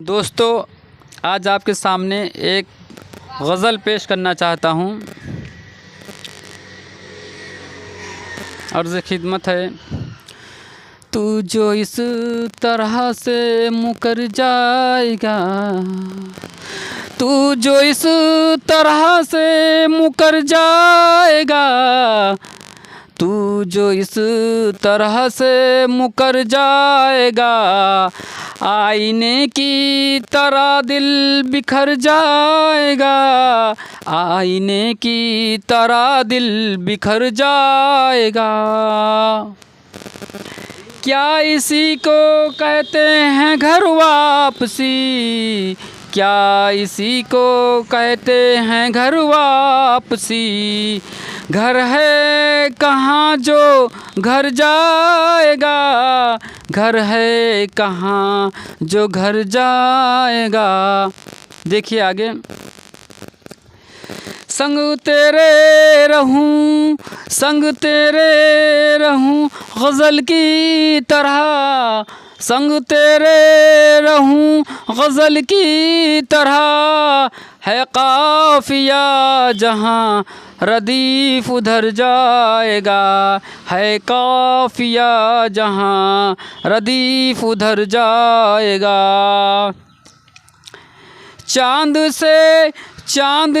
दोस्तों, आज आपके सामने एक गज़ल पेश करना चाहता हूँ। अर्ज़ खिदमत है। तू जो इस तरह से मुकर जाएगा, तू जो इस तरह से मुकर जाएगा, तू जो इस तरह से मुकर जाएगा, आईने की तरह दिल बिखर जाएगा, आईने की तरह दिल बिखर जाएगा। क्या इसी को कहते हैं घर वापसी, क्या इसी को कहते हैं घर वापसी। घर है कहाँ जो घर जाएगा, घर है कहाँ जो घर जाएगा। देखिए आगे। संग तेरे रहूं, संग तेरे रहूं गज़ल की तरह, संग तेरे रहूं गज़ल की तरह। है काफ़िया जहाँ रदीफ़ उधर जाएगा, है काफ़िया जहाँ रदीफ़ उधर जाएगा। चाँद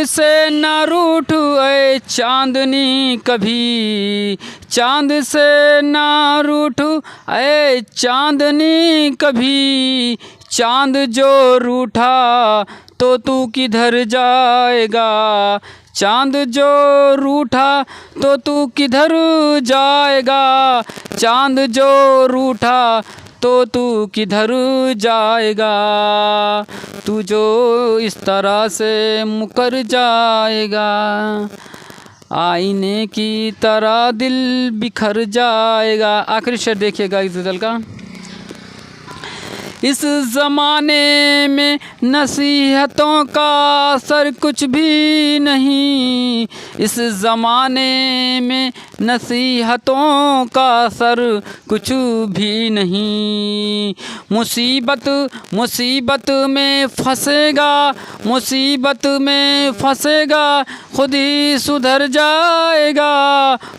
से न रूठ ऐ चाँदनी कभी, चाँद से न रूठ ऐ चाँदनी कभी। चाँद जो रूठा तो तू किधर जाएगा, चाँद जो रूठा तो तू किधर जाएगा, चाँद जो रूठा तो तू किधर जाएगा। तू जो इस तरह से मुकर जाएगा, आईने की तरह दिल बिखर जाएगा। आखिरी शेर देखिएगा इस गज़ल का। इस ज़माने में नसीहतों का असर कुछ भी नहीं, इस ज़माने में नसीहतों का असर कुछ भी नहीं। मुसीबत में फंसेगा, मुसीबत में फंसेगा, खुद ही सुधर जाएगा,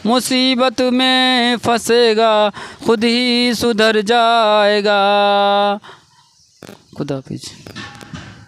मुसीबत में फंसेगा, खुद ही सुधर जाएगा। खुदा हाफिज़।